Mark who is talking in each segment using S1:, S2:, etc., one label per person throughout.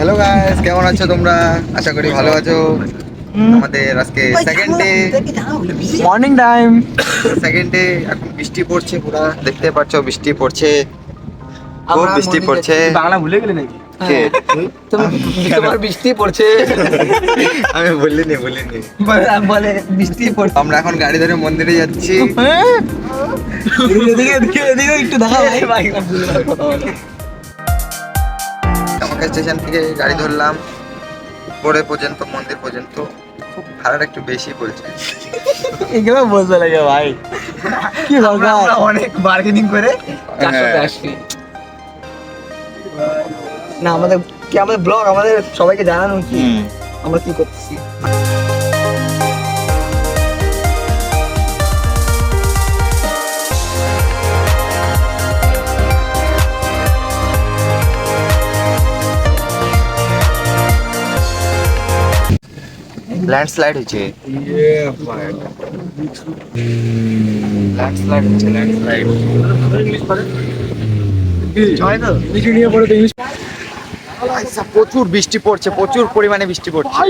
S1: Hello guys, কেমন আছো তোমরা? আশা করি ভালো আছো। আমাদের আজকে second day,
S2: morning time.
S1: Second day. এখন বৃষ্টি পড়ছে, পুরা দেখতে পাচ্ছ বৃষ্টি পড়ছে, খুব
S2: আমরা
S1: বৃষ্টি
S2: morning
S1: পড়ছে।
S2: যাচ্ছি। বাংলা ভুলে গেলে নাকি?
S1: কে?
S2: তোমার বৃষ্টি পড়ছে।
S1: আমি বলিনি।
S2: বলে বৃষ্টি পড়ছে।
S1: আমরা এখন গাড়ি ধরে মন্দিরে যাচ্ছি।
S2: এদিকে একটু দেখা ভাই।
S1: আমাকে স্টেশন থেকে গাড়ি ধরলাম উপরে পর্যন্ত, মন্দির পর্যন্ত। খুব ভাড়াটা একটু বেশি বলছে।
S2: এগুলো বলতে লাগে ভাই, কি দরকার? আমরা অনেক বার্গেনিং করে 480। না আমাদের ব্লগ আমাদের সবাইকে জানানো উচিত আমরা কি করতেছি।
S1: ল্যান্ডস্লাইড হচ্ছে, ল্যান্ডস্লাইড হচ্ছে, ল্যান্ডস্লাইড। আচ্ছা, প্রচুর বৃষ্টি পড়ছে, প্রচুর পরিমাণে বৃষ্টি পড়ছে।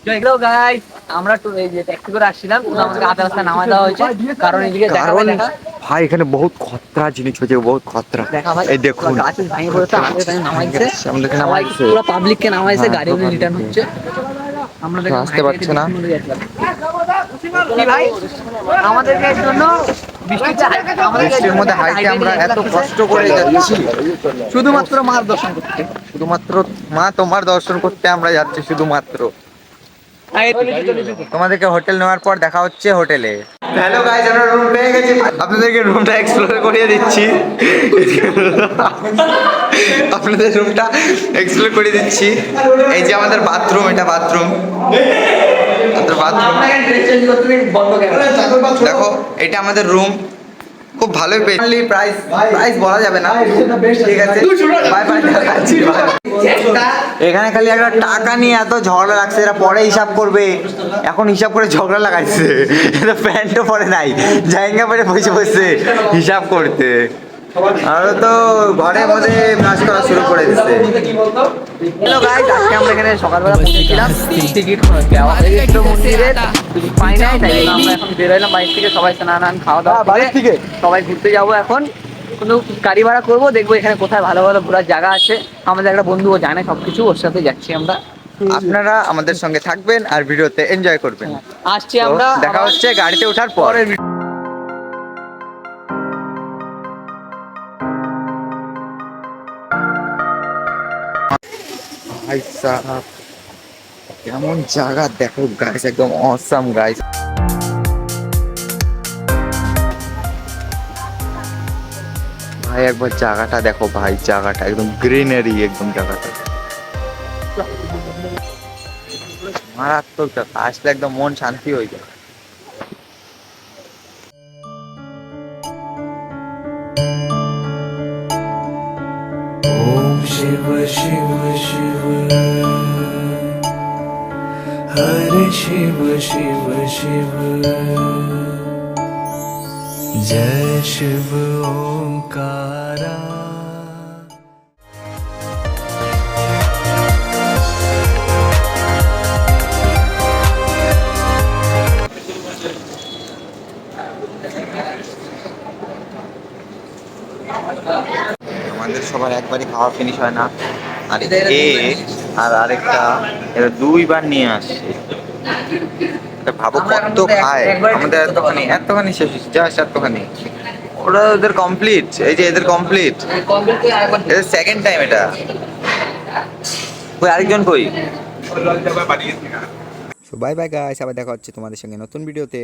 S2: হ্যালো গাইস, আমরা তো এই যে ট্যাক্সি করে আসছিলাম, তো আমাদের আধা রাস্তা নামায় দেওয়া হয়েছে কারণ এদিকে
S1: ভাই এখানে বহুত খতরা জিনিস হচ্ছে, বহুত খতরা।
S2: দেখা ভাই
S1: এই দেখুন
S2: গাছ ভেঙে পড়েছে, আমাদের টাইম নামাইছে,
S1: আমাদেরকে নামাইছে,
S2: পুরো পাবলিককে নামাইছে,
S1: হ্যাঁ,
S2: গাড়িগুলো রিটার্ন হচ্ছে। আমরা দেখুন
S1: আসতে পারছে না।
S2: কি ভাই আমাদেরকে এর জন্য
S1: বৃষ্টির মধ্যে হাইটে আমরা এত কষ্ট করে যাচ্ছি,
S2: শুধুমাত্র মার দর্শন করতে।
S1: শুধুমাত্র মা তোমার দর্শন করতে আমরা যাচ্ছি শুধুমাত্র। তোমাদেরকে হোটেল নেওয়ার পর দেখা হচ্ছে হোটেলে। হ্যালো গাইস, আমরা রুম পেয়ে গেছি, আপনাদেরকে রুমটা এক্সপ্লোর করিয়ে দিচ্ছি। আপনাদের রুমটা এক্সপ্লোর করে দিচ্ছি। এই যে আমাদের বাথরুম, এটা বাথরুম, দেখো এটা আমাদের রুম। খুব ভালোই পেয়েছি। প্রাইস বলা যাবে না, ঠিক আছে? বাই বাই, দেখাচ্ছি। এখানে খালি একটা টাকা নিয়ে এত ঝগড়া লাগছে, এরা পরে হিসাব করবে, এখন হিসাব করে ঝগড়া লাগাইছে। এটা প্যান্টও পরে নাই, জায়গা পরে বসে বসে হিসাব করতে। আরো তো ঘরের মধ্যে নাচ করা শুরু করে দিচ্ছে।
S2: হ্যালো গাইস, আজকে আমরা এখানে সকালবেলা পৌঁছেছিলাম, টিকিট দেওয়া হয়ে গেছিল মন্দিরে, পাই নাই, তাই জন্য আমরা এখন বেরোলাম বাইরে থেকে, সবাই স্নান খাওয়া দাওয়া করে সবাই ঘুরতে যাবো। এখন কোনো গাড়ি ভাড়া করবো, দেখবো এখানে কোথায় ভালো ভালো ঘোরার জায়গা আছে। আমাদের একটা বন্ধু, ও জানে সবকিছু, ওর সাথে যাচ্ছি আমরা।
S1: আপনারা আমাদের সঙ্গে থাকবেন আর ভিডিওতে এনজয় করবেন।
S2: আসছি আমরা,
S1: দেখা হচ্ছে গাড়িতে ওঠার পর। ভাই সাহাব, কেমন জায়গা দেখো গাইস, একদম অসাম গাইস। ভাই একবার জায়গাটা দেখো ভাই, জায়গাটা একদম গ্রিনারি, একদম জায়গাটা মারাত্মক জায়গা। আসলে একদম মন শান্তি হয়ে যায়।
S3: ओम शिव शिव शिव हर शिव शिव शिव जय शिव ओंकारा।
S1: আমাদের সবার একবারই খাওয়া ফিনিশ হয় না, আর আর আরেকটা এরা দুইবার নিয়ে আসছে। ভাবো কত খায়, আমাদের এতখানি শেষ, জাস্ট এতখানি। ওরা ওদের কমপ্লিট, এই যে এদের কমপ্লিট, এদের সেকেন্ড টাইম এটা। কই আরেকজন কই? বাই বাই গাইস, আবার দেখা হচ্ছে তোমাদের সঙ্গে নতুন ভিডিওতে।